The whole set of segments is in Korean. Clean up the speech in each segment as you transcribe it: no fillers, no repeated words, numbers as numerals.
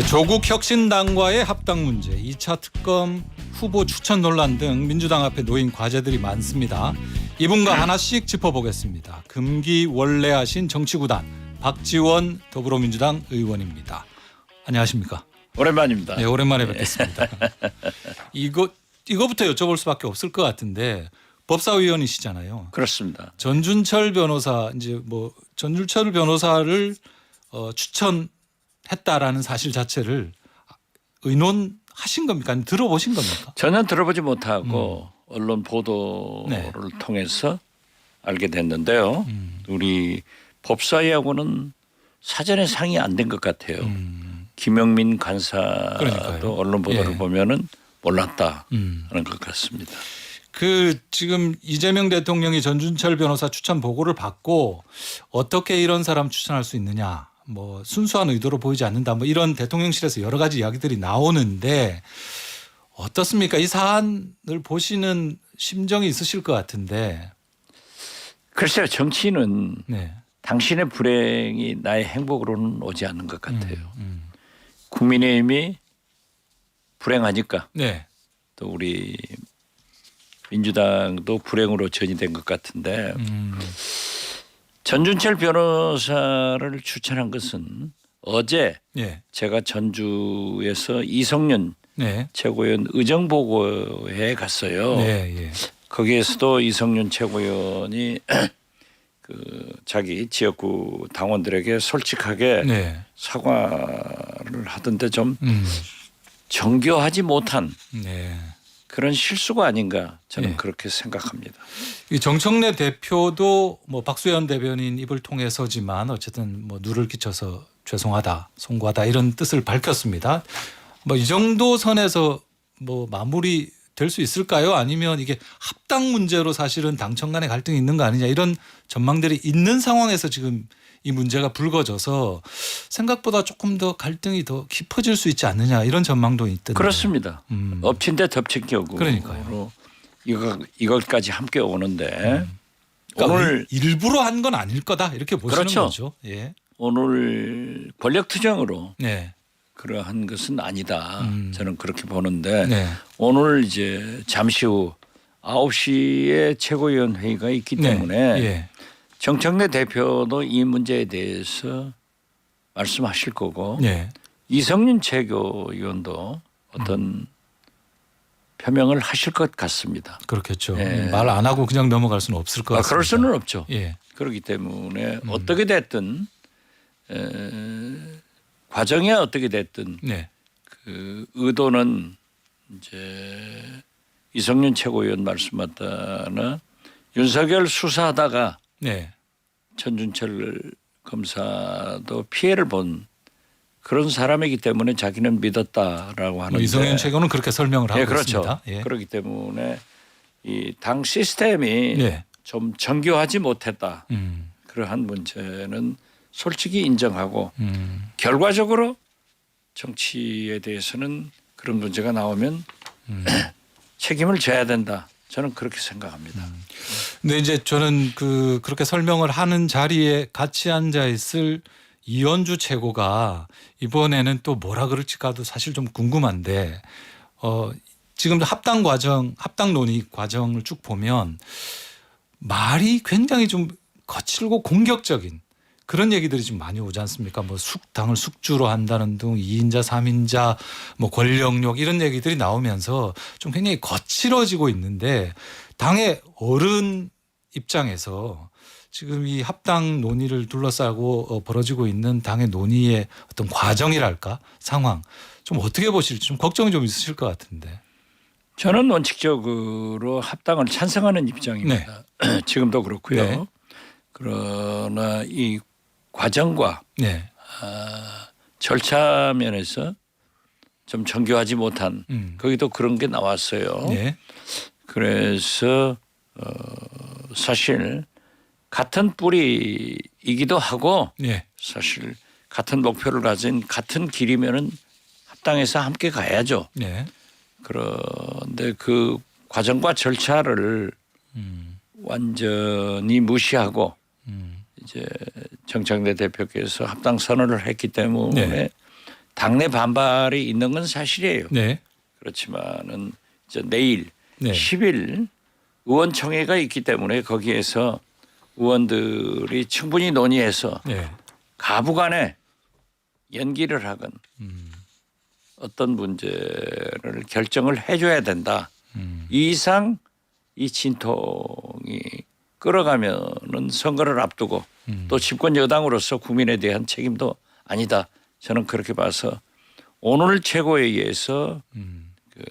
조국 혁신당과의 합당 문제, 2차 특검 후보 추천 논란 등 민주당 앞에 놓인 과제들이 많습니다. 이분과 하나씩 짚어보겠습니다. 금기 원래하신 정치구단 박지원 더불어민주당 의원입니다. 안녕하십니까? 오랜만입니다. 네, 오랜만에 뵙겠습니다. 이거부터 여쭤볼 수밖에 없을 것 같은데 법사위원이시잖아요. 그렇습니다. 전준철 변호사 전준철 변호사를 추천했다라는 사실 자체를 의논하신 겁니까? 아니면 들어보신 겁니까? 전혀 들어보지 못하고 언론 보도를 네. 통해서 알게 됐는데요. 우리 법사위하고는 사전에 상의 안 된 것 같아요. 김영민 간사도 그러니까요. 언론 보도를 예. 보면은 몰랐다 하는 것 같습니다. 지금 이재명 대통령이 전준철 변호사 추천 보고를 받고 어떻게 이런 사람 추천할 수 있느냐, 순수한 의도로 보이지 않는다, 이런 대통령실에서 여러 가지 이야기들이 나오는데 어떻습니까? 이 사안을 보시는 심정이 있으실 것 같은데. 글쎄요, 정치인은 네. 당신의 불행이 나의 행복으로는 오지 않는 것 같아요. 국민의힘이 불행하니까 네. 또 우리 민주당도 불행으로 전이된 것 같은데 전준철 변호사를 추천한 것은 어제 네. 제가 전주에서 이성윤 네. 최고위원 의정보고회에 갔어요. 네. 예. 거기에서도 이성윤 최고위원이 자기 지역구 당원들에게 솔직하게 네. 사과를 하던데 좀 정교하지 못한 네. 그런 실수가 아닌가 저는 네. 그렇게 생각합니다. 이 정청래 대표도 박수현 대변인 입을 통해서지만 어쨌든 누를 끼쳐서 죄송하다, 송구하다 이런 뜻을 밝혔습니다. 이 정도 선에서 마무리 될 수 있을까요? 아니면 이게 합당 문제로 사실은 당청 간의 갈등이 있는 거 아니냐, 이런 전망들이 있는 상황에서 지금 이 문제가 불거져서 생각보다 조금 더 갈등이 더 깊어질 수 있지 않느냐, 이런 전망도 있던데. 그렇습니다. 엎친 데 덮친 격으로 그러니까요. 이걸까지 함께 오는데 그러니까 오늘 일부러 한 건 아닐 거다, 이렇게 보시는 그렇죠. 거죠. 예. 오늘 권력 투쟁으로 네. 그러한 것은 아니다. 저는 그렇게 보는데 네. 오늘 이제 잠시 후 9시에 최고위원 회의가 있기 때문에 예. 정청래 대표도 이 문제에 대해서 말씀하실 거고 예. 이성윤 최고위원도 어떤 표명을 하실 것 같습니다. 그렇겠죠. 예. 말 안 하고 그냥 넘어갈 수는 없을 것 같습니다. 그럴 수는 없죠. 예. 그렇기 때문에 어떻게 됐든 과정이 어떻게 됐든 네. 그 의도는 이제 이성윤 최고위원 말씀하다나 윤석열 수사하다가 네. 전준철 검사도 피해를 본 그런 사람이기 때문에 자기는 믿었다라고 하는데 이성윤 최고는 그렇게 설명을 하고 그렇죠. 있습니다. 예. 그렇기 때문에 이 당 시스템이 네. 좀 정교하지 못했다. 음. 그러한 문제는 솔직히 인정하고 음. 결과적으로 정치에 대해서는 그런 문제가 나오면 책임을 져야 된다. 저는 그렇게 생각합니다. 근데 이제 저는 그렇게 설명을 하는 자리에 같이 앉아 있을 이현주 최고가 이번에는 또 뭐라 그럴지가도 사실 좀 궁금한데, 지금 합당 논의 과정을 쭉 보면 말이 굉장히 좀 거칠고 공격적인 그런 얘기들이 좀 많이 오지 않습니까? 당을 숙주로 한다는 등 2인자, 3인자, 권력욕 이런 얘기들이 나오면서 좀 굉장히 거칠어지고 있는데, 당의 어른 입장에서 지금 이 합당 논의를 둘러싸고 벌어지고 있는 당의 논의의 어떤 과정이랄까, 상황 좀 어떻게 보실지 좀 걱정이 좀 있으실 것 같은데. 저는 원칙적으로 합당을 찬성하는 입장입니다. 지금도 그렇고요. 네. 그러나 이 과정과 네. 절차 면에서 좀 정교하지 못한 거기도 그런 게 나왔어요. 네. 그래서 사실 같은 뿌리이기도 하고 네. 사실 같은 목표를 가진 같은 길이면은 합당해서 함께 가야죠. 네. 그런데 그 과정과 절차를 완전히 무시하고 이제 정청래 대표께서 합당 선언을 했기 때문에 네. 당내 반발이 있는 건 사실이에요. 네. 그렇지만은 이제 내일 네. 10일 의원총회가 있기 때문에 거기에서 의원들이 충분히 논의해서 네. 가부간에 연기를 하건 음. 어떤 문제를 결정을 해줘야 된다. 이 이상 이 진통이 끌어가면은 선거를 앞두고 또 집권 여당으로서 국민에 대한 책임도 아니다. 저는 그렇게 봐서 오늘 최고회의에서 그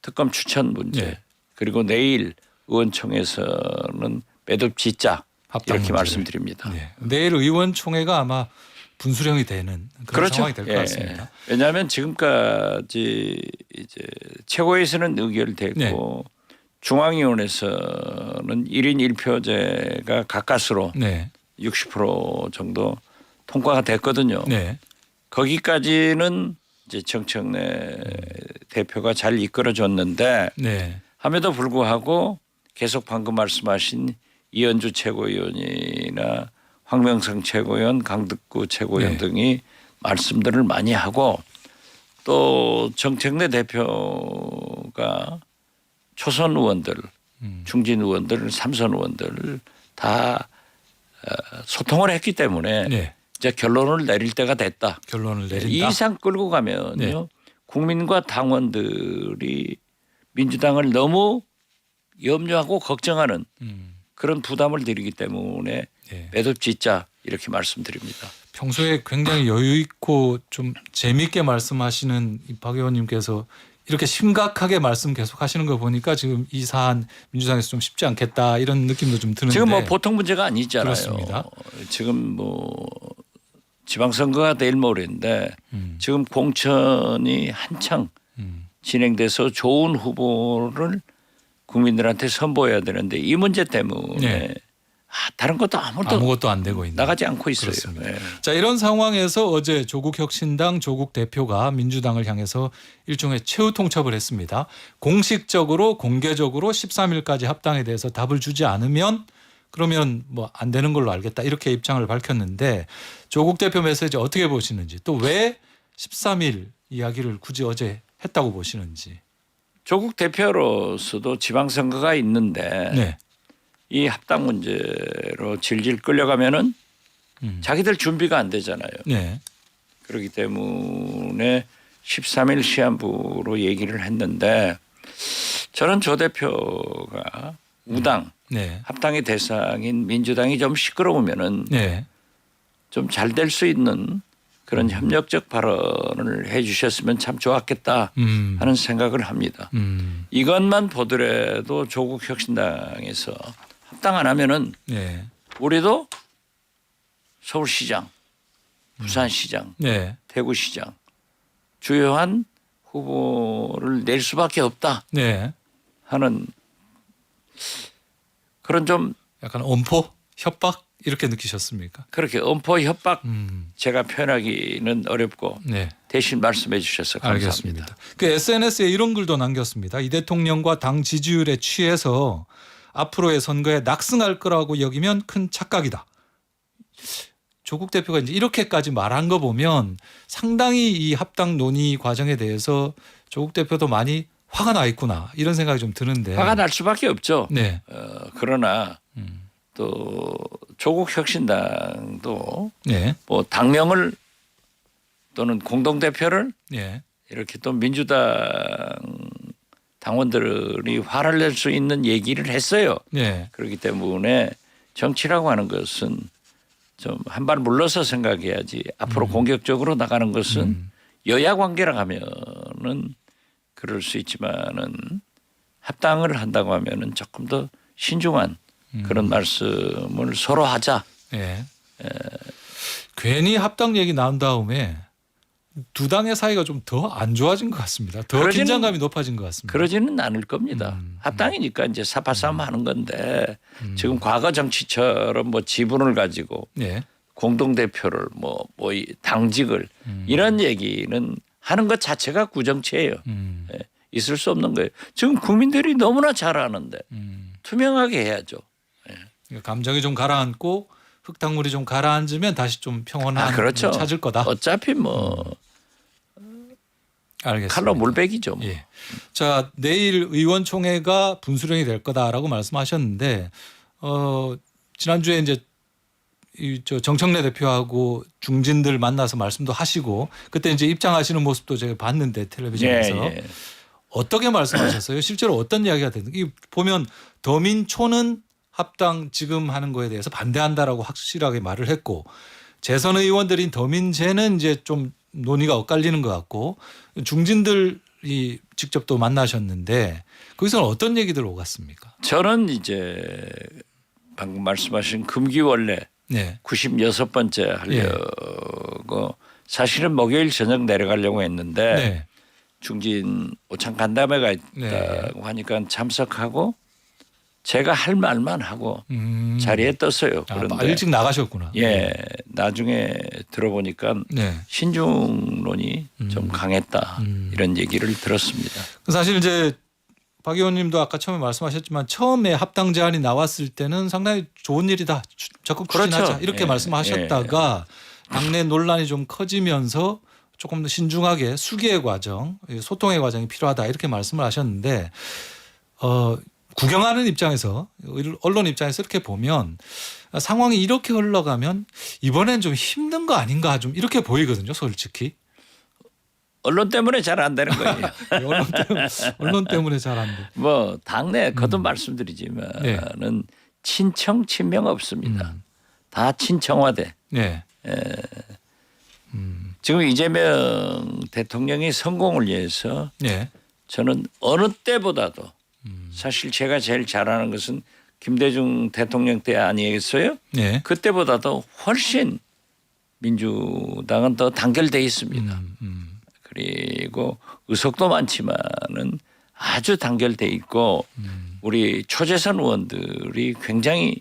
특검 추천 문제 네. 그리고 내일 의원총회에서는 매듭 짓자 합당 이렇게 문제를. 말씀드립니다. 네. 내일 의원총회가 아마 분수령이 되는 그런 그렇죠. 상황이 될 것 같습니다. 왜냐하면 지금까지 이제 최고에서는 의결됐고 중앙위원회에서는 1인 1표제가 가까스로 네. 60% 정도 통과가 됐거든요. 네. 거기까지는 이제 정청래 대표가 잘 이끌어줬는데 네. 함에도 불구하고 계속 방금 말씀하신 이현주 최고위원이나 황명성 최고위원, 강득구 최고위원 네. 등이 말씀들을 많이 하고 또 정청래 대표가 초선 의원들, 중진 의원들, 삼선 의원들 다 소통을 했기 때문에 네. 이제 결론을 내릴 때가 됐다. 결론을 내린다. 이 이상 끌고 가면요. 네. 국민과 당원들이 민주당을 너무 염려하고 걱정하는 그런 부담을 드리기 때문에 네. 매듭 짓자 이렇게 말씀드립니다. 평소에 굉장히 여유 있고 좀 재미있게 말씀하시는 이 박 의원님께서 이렇게 심각하게 말씀 계속 하시는 거 보니까 지금 이 사안 민주당에서 좀 쉽지 않겠다 이런 느낌도 좀 드는데. 지금 뭐 보통 문제가 아니잖아요. 그렇습니다. 지금 뭐 지방선거가 내일 모레인데 지금 공천이 한창 진행돼서 좋은 후보를 국민들한테 선보여야 되는데 이 문제 때문에 네. 다른 것도 아무것도 안 되고 있는. 나가지 않고 있어요. 그렇습니다. 네. 자, 이런 상황에서 어제 조국혁신당 조국 대표가 민주당을 향해서 일종의 최후 통첩을 했습니다. 공식적으로 공개적으로 13일까지 합당에 대해서 답을 주지 않으면 그러면 뭐 안 되는 걸로 알겠다 이렇게 입장을 밝혔는데 조국 대표 메시지 어떻게 보시는지 또 왜 13일 이야기를 굳이 어제 했다고 보시는지. 조국 대표로서도 지방선거가 있는데 네. 이 합당 문제로 질질 끌려가면은 자기들 준비가 안 되잖아요. 네. 그렇기 때문에 13일 시한부로 얘기를 했는데 저는 조 대표가 우당 네. 합당의 대상인 민주당이 좀 시끄러우면은 네. 좀 잘 될 수 있는 그런 협력적 발언을 해 주셨으면 참 좋았겠다 하는 생각을 합니다. 이것만 보더라도 조국 혁신당에서 합당 안 하면은 네. 우리도 서울시장, 부산시장, 네. 대구시장 주요한 후보를 낼 수밖에 없다 네. 하는 그런 좀 약간 엄포 협박 이렇게 느끼셨습니까? 그렇게 엄포 협박 음. 제가 표현하기는 어렵고 네. 대신 말씀해 주셔서 감사합니다. 알겠습니다. 그 SNS에 이런 글도 남겼습니다. 이 대통령과 당 지지율에 취해서 앞으로의 선거에 낙승할 거라고 여기면 큰 착각이다. 조국 대표가 이제 이렇게까지 말한 거 보면 상당히 이 합당 논의 과정에 대해서 조국 대표도 많이 화가 나 있구나 이런 생각이 좀 드는데. 화가 날 수밖에 없죠. 네. 그러나 또 조국 혁신당도 네. 뭐 당명을 또는 공동 대표를 네. 이렇게 또 민주당 당원들이 화를 낼 수 있는 얘기를 했어요. 네. 그렇기 때문에 정치라고 하는 것은 좀 한 발 물러서 생각해야지 앞으로 공격적으로 나가는 것은 여야 관계라 하면은 그럴 수 있지만은 합당을 한다고 하면은 조금 더 신중한 그런 말씀을 서로 하자. 네. 괜히 합당 얘기 나온 다음에 두 당의 사이가 좀 더 안 좋아진 것 같습니다. 더 그러지는- 긴장감이 높아진 것 같습니다. 그러지는 않을 겁니다. 합당이니까 이제 사파싸움 하는 건데 지금 과거 정치처럼 뭐 지분을 가지고 네. 공동대표를 뭐 당직을 이런 얘기는 하는 것 자체가 구정치예요. 예, 있을 수 없는 거예요. 지금 국민들이 너무나 잘 아는데 투명하게 해야죠. 감정이 좀 가라앉고 흙탕물이 좀 가라앉으면 다시 좀 평온한 그렇죠. 찾을 거다. 어차피 뭐 알겠습니다. 칼로 물베기죠. 뭐. 예. 자, 내일 의원총회가 분수령이 될 거다라고 말씀하셨는데 지난주에 이제 저 정청래 대표하고 중진들 만나서 말씀도 하시고 그때 이제 입장하시는 모습도 제가 봤는데 텔레비전에서 예. 어떻게 말씀하셨어요? 실제로 어떤 이야기가 되는지 보면 더민초는 합당 지금 하는 거에 대해서 반대한다라고 확실하게 말을 했고 재선 의원들인 더민재는 이제 좀 논의가 엇갈리는 것 같고 중진들이 직접 또 만나셨는데 거기서는 어떤 얘기들 오갔습니까? 저는 이제 방금 말씀하신 금기원래 네. 96번째 하려고 사실은 목요일 저녁 내려가려고 했는데 네. 중진 오창 간담회가 있다고 네. 하니까 참석하고 제가 할 말만 하고 자리에 떴어요. 그런데 일찍 나가셨구나. 예, 나중에 들어보니까 네. 신중론이 좀 강했다 이런 얘기를 들었습니다. 사실 이제 박 의원님도 아까 처음에 말씀하셨지만 처음에 합당 제안이 나왔을 때는 상당히 좋은 일이다. 적극 추진하자 그렇죠. 이렇게 예. 말씀하셨다가 당내 논란이 좀 커지면서 조금 더 신중하게 수기의 과정, 소통의 과정이 필요하다 이렇게 말씀을 하셨는데 구경하는 입장에서 언론 입장에서 이렇게 보면 상황이 이렇게 흘러가면 이번엔 좀 힘든 거 아닌가 좀 이렇게 보이거든요. 솔직히. 언론 때문에 잘 안 되는 거예요. 언론 때문에 잘 안 돼. 뭐 당내 거듭 말씀드리지만은 네. 친청 친명 없습니다. 다 친청화돼. 네. 지금 이재명 대통령이 성공을 위해서 네. 저는 어느 때보다도 사실 제가 제일 잘하는 것은 김대중 대통령 때 아니겠어요? 네. 그때보다도 훨씬 민주당은 더 단결돼 있습니다. 그리고 의석도 많지만은 아주 단결돼 있고 우리 초재선 의원들이 굉장히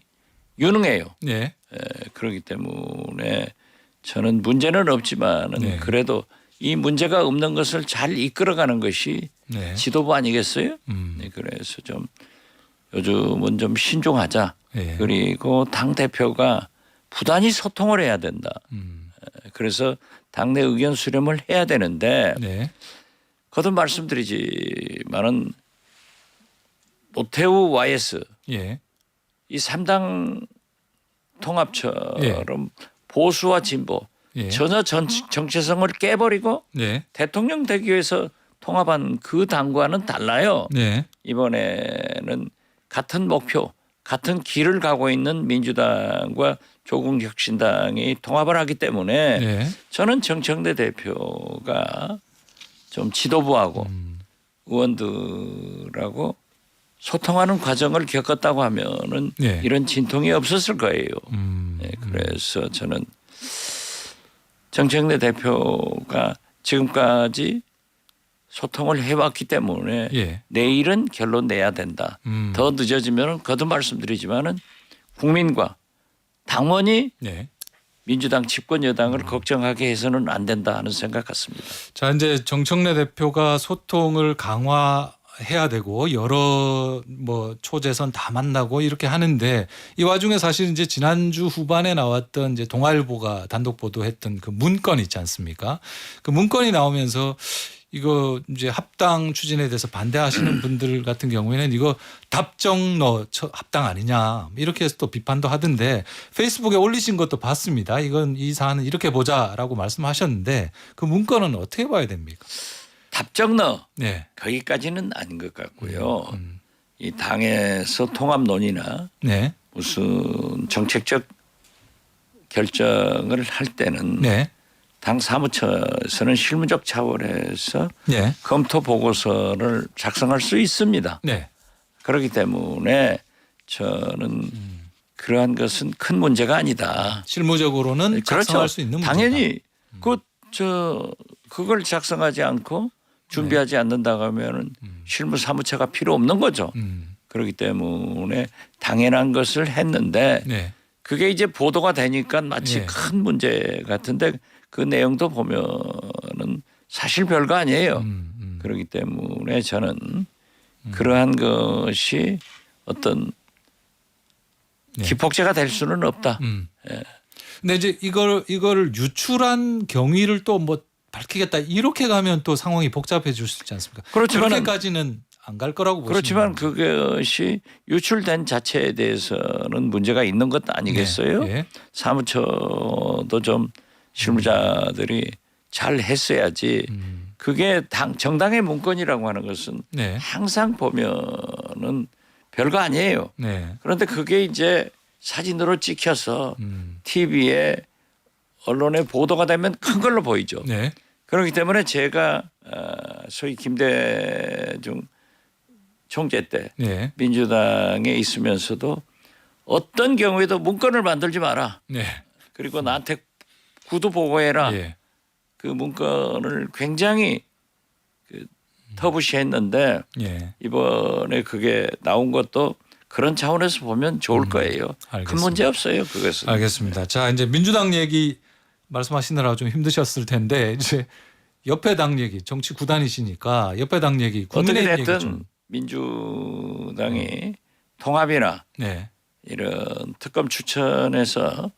유능해요. 네. 그렇기 때문에 저는 문제는 없지만은 네. 그래도 이 문제가 없는 것을 잘 이끌어가는 것이 네. 지도부 아니겠어요? 네, 그래서 좀 요즘은 좀 신중하자. 네. 그리고 당 대표가 부단히 소통을 해야 된다. 그래서 당내 의견 수렴을 해야 되는데 네. 거듭 말씀드리지만은 노태우 YS 예. 이 3당 통합처럼 보수와 진보 예. 전혀 정체성을 깨버리고 네. 대통령 되기 위해서 통합한 그 당과는 달라요. 네. 이번에는 같은 목표, 같은 길을 가고 있는 민주당과 조국혁신당이 통합을 하기 때문에 네. 저는 정청래 대표가 좀 지도부하고 의원들하고 소통하는 과정을 겪었다고 하면은 네. 이런 진통이 없었을 거예요. 네, 그래서 저는 정청래 대표가 지금까지 소통을 해왔기 때문에 예. 내일은 결론 내야 된다. 더 늦어지면 거듭 말씀드리지만은 국민과 당원이 네. 민주당 집권 여당을 걱정하게 해서는 안 된다 하는 생각 같습니다. 자, 이제 정청래 대표가 소통을 강화해야 되고 여러 뭐 초재선 다 만나고 이렇게 하는데 이 와중에 사실 이제 지난주 후반에 나왔던 이제 동아일보가 단독 보도했던 그 문건 있지 않습니까? 그 문건이 나오면서 이거 이제 합당 추진에 대해서 반대하시는 분들 같은 경우에는 이거 답정너 합당 아니냐 이렇게 해서 또 비판도 하던데 페이스북에 올리신 것도 봤습니다. 이건 이 사안은 이렇게 보자라고 말씀하셨는데 그 문건은 어떻게 봐야 됩니까? 답정너 네. 거기까지는 아닌 것 같고요. 이 당에서 통합 논의나 네. 무슨 정책적 결정을 할 때는 네. 당 사무처에서는 실무적 차원에서 네. 검토 보고서를 작성할 수 있습니다. 네. 그렇기 때문에 저는 그러한 것은 큰 문제가 아니다. 실무적으로는 작성할 수 있는 문제다. 당연히 그걸 작성하지 않고 준비하지 않는다고 하면은 실무 사무처가 필요 없는 거죠. 그렇기 때문에 당연한 것을 했는데 네. 그게 이제 보도가 되니까 마치 예. 큰 문제 같은데 그 내용도 보면은 사실 별거 아니에요. 그렇기 때문에 저는 그러한 것이 어떤 네. 기폭제가 될 수는 없다. 근데 이제 이거를 유출한 경위를 또 뭐 밝히겠다 이렇게 가면 또 상황이 복잡해질 수 있지 않습니까? 그렇지만 그렇게까지는 안 갈 거라고 보시는 그렇지만 거예요. 그것이 유출된 자체에 대해서는 문제가 있는 것도 아니겠어요? 네. 예. 사무처도 좀 실무자들이 잘 했어야지. 그게 정당의 문건이라고 하는 것은 네. 항상 보면은 별거 아니에요. 네. 그런데 그게 이제 사진으로 찍혀서 음. TV에 언론에 보도가 되면 큰 걸로 보이죠. 네. 그렇기 때문에 제가 소위 김대중 총재 때 네. 민주당에 있으면서도 어떤 경우에도 문건을 만들지 마라. 네. 그리고 나한테 구두 보고해라. 예. 그 문건을 굉장히 터부시했는데 예. 이번에 그게 나온 것도 그런 차원에서 보면 좋을 거예요. 큰 알겠습니다. 문제 없어요. 그것은. 알겠습니다. 자, 이제 민주당 얘기 말씀하시느라 좀 힘드셨을 텐데 이제 옆에 당 얘기, 정치 구단이시니까 옆에 당 얘기, 어떻게 국민의힘 얘기 됐든 좀. 민주당이 통합이나 네. 이런 특검 추천에서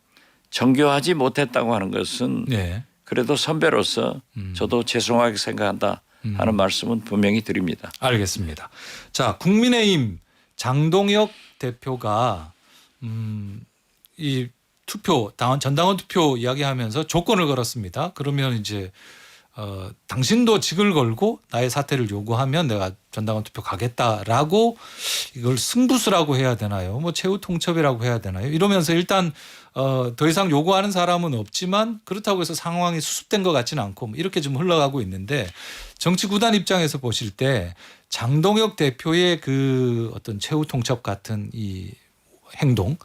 정교하지 못했다고 하는 것은 네. 그래도 선배로서 저도 죄송하게 생각한다 하는 말씀은 분명히 드립니다. 알겠습니다. 자, 국민의힘 장동혁 대표가 이 투표 전당원 투표 이야기하면서 조건을 걸었습니다. 그러면 이제 당신도 직을 걸고 나의 사퇴를 요구하면 내가 전당원 투표 가겠다라고 이걸 승부수라고 해야 되나요? 뭐 최후 통첩이라고 해야 되나요? 이러면서 일단 더 이상 요구하는 사람은 없지만 그렇다고 해서 상황이 수습된 것 같지는 않고 뭐 이렇게 좀 흘러가고 있는데 정치 구단 입장에서 보실 때 장동혁 대표의 그 어떤 최후 통첩 같은 이 행동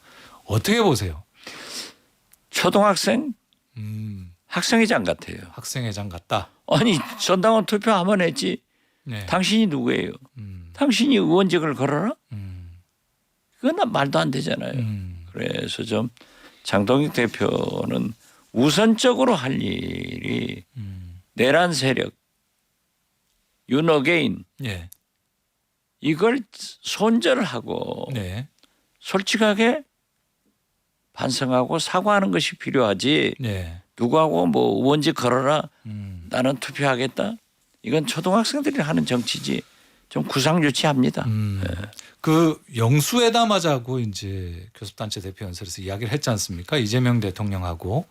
어떻게 보세요? 초등학생 학생회장 같아요. 학생회장 같다. 아니 전당원 투표하면 했지. 네. 당신이 누구예요? 음, 당신이 의원직을 걸어라? 음, 그건 말도 안 되잖아요. 음, 그래서 좀 장동혁 대표는 우선적으로 할 일이 내란 세력, 윤어게인 예, 이걸 손절하고 네, 솔직하게 반성하고 사과하는 것이 필요하지. 네, 누구하고 뭐 의원직 걸어라. 음, 나는 투표하겠다. 이건 초등학생들이 하는 정치지. 좀 구상유치합니다. 그 영수회담하자고 이제 교섭단체 대표연설에서 이야기를 했지 않습니까? 이재명 대통령하고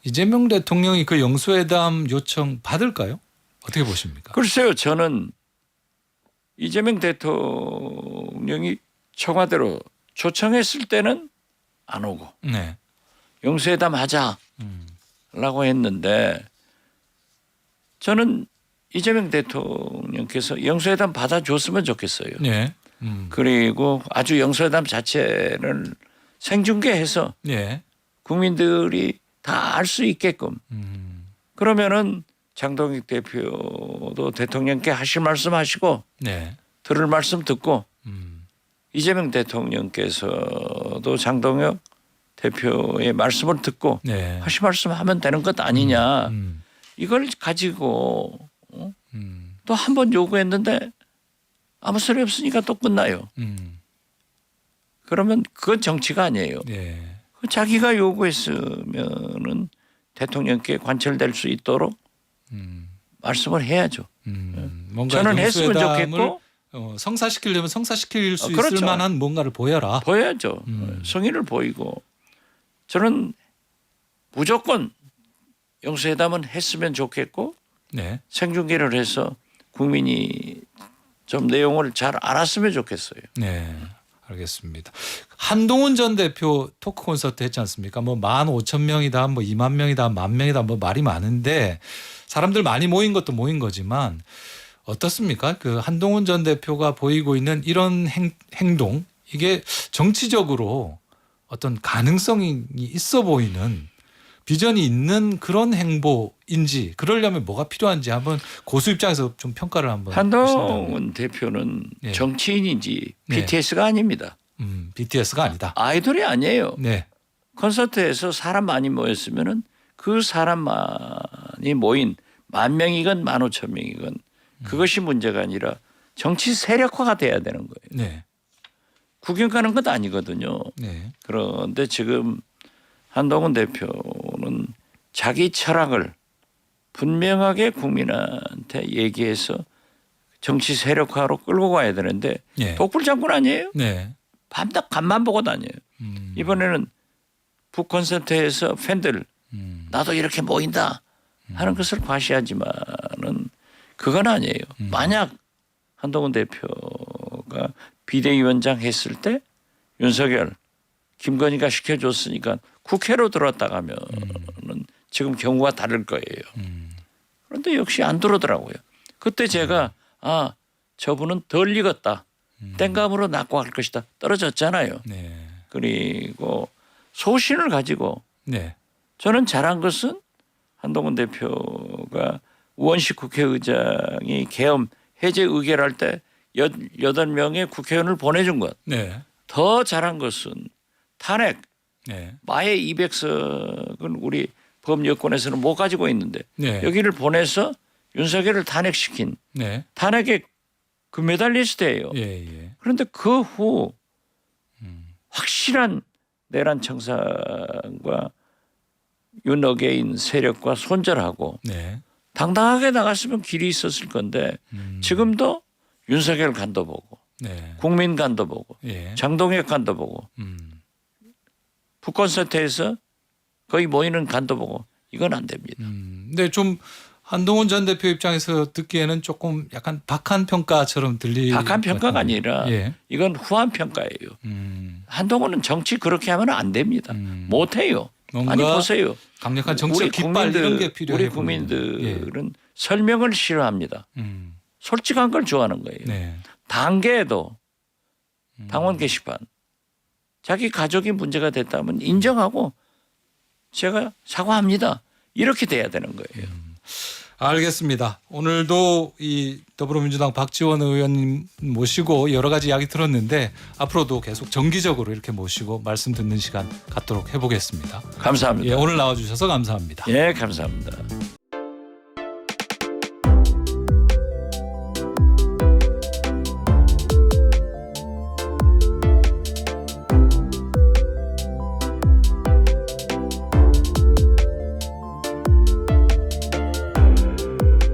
이재명 대통령이 그 영수회담 요청 받을까요? 어떻게 보십니까? 글쎄요. 저는 이재명 대통령이 청와대로 초청했을 때는 안 오고 네, 영수회담 하자라고 했는데 저는 이재명 대통령께서 영수회담 받아줬으면 좋겠어요. 네, 그리고 아주 영수회담 자체를 생중계해서 네, 국민들이 다 알 수 있게끔 그러면은 장동혁 대표도 대통령께 하실 말씀 하시고 네, 들을 말씀 듣고 이재명 대통령께서도 장동혁 대표의 말씀을 듣고 네, 하실 말씀 하면 되는 것 아니냐. 음, 이걸 가지고 또 한 번 요구했는데 아무 소리 없으니까 또 끝나요. 그러면 그건 정치가 아니에요. 네, 자기가 요구했으면은 대통령께 관철될 수 있도록 말씀을 해야죠. 뭔가 저는 했으면 영수회담을 좋겠고 성사시키려면 성사시킬 수 그렇죠. 있을 만한 뭔가를 보여라. 보여야죠. 성의를 보이고 저는 무조건 영수회담은 했으면 좋겠고 네, 생중계를 해서 국민이 좀 내용을 잘 알았으면 좋겠어요. 네. 알겠습니다. 한동훈 전 대표 토크 콘서트 했지 않습니까? 뭐 15,000명이다, 뭐 2만 명이다, 10,000명이다, 뭐 말이 많은데 사람들 많이 모인 것도 모인 거지만 어떻습니까? 그 한동훈 전 대표가 보이고 있는 이런 행동 이게 정치적으로 어떤 가능성이 있어 보이는 비전이 있는 그런 행보인지 그러려면 뭐가 필요한지 한번 고수 입장에서 좀 평가를 한번 하신다면. 한동훈 대표는 네. 정치인인지 네. BTS가 아닙니다. BTS가 아니다. 아이돌이 아니에요. 네. 콘서트에서 사람 많이 모였으면은 그 사람만이 모인 10,000명이건 15,000명이건 그것이 문제가 아니라 정치 세력화가 돼야 되는 거예요. 네. 구경 가는 것 아니거든요. 네. 그런데 지금 한동훈 대표는 자기 철학을 분명하게 국민한테 얘기해서 정치 세력화로 끌고 가야 되는데 예. 독불장군 아니에요? 네. 밤낮 간만 보고 다녀요. 이번에는 북콘서트에서 팬들 나도 이렇게 모인다 하는 것을 과시하지만은 그건 아니에요. 만약 한동훈 대표가 비대위원장 했을 때 윤석열, 김건희가 시켜줬으니까 국회로 들어왔다 가면은 지금 경우가 다를 거예요. 그런데 역시 안 들어오더라고요. 그때 제가 저분은 덜 익었다. 땡감으로 낙고할 것이다. 떨어졌잖아요. 네. 그리고 소신을 가지고 네. 저는 잘한 것은 한동훈 대표가 우원식 국회의장이 계엄 해제 의결할 때 8명의 국회의원을 보내준 것. 네. 더 잘한 것은 탄핵 네. 마의 200석은 우리 법여권에서는 못 가지고 있는데 네. 여기를 보내서 윤석열을 탄핵시킨 네. 탄핵의 금메달리스트예요. 예, 예. 그런데 그 후 확실한 내란 청산과 윤어게인 세력과 손절하고 네. 당당하게 나갔으면 길이 있었을 건데 지금도 윤석열 간도 보고 네. 국민 간도 보고 예. 장동혁 간도 보고 북콘서트에서 거의 모이는 간도 보고 이건 안 됩니다. 근데 좀 한동훈 전 대표 입장에서 듣기에는 조금 약간 박한 평가처럼 들리. 박한 평가가 아니라 예. 이건 후한 평가예요. 음. 한동훈은 정치 그렇게 하면 안 됩니다. 못해요. 뭔가 아니 보세요. 강력한 정치적 깃발 이런 게 필요해 우리 보이네요. 국민들은 설명을 싫어합니다. 솔직한 걸 좋아하는 거예요. 네. 당계에도 당원 게시판 자기 가족이 문제가 됐다면 인정하고 제가 사과합니다. 이렇게 돼야 되는 거예요. 알겠습니다. 오늘도 이 더불어민주당 박지원 의원님 모시고 여러 가지 이야기 들었는데 앞으로도 계속 정기적으로 이렇게 모시고 말씀 듣는 시간 갖도록 해보겠습니다. 감사합니다. 예, 오늘 나와주셔서 감사합니다. 예, 감사합니다.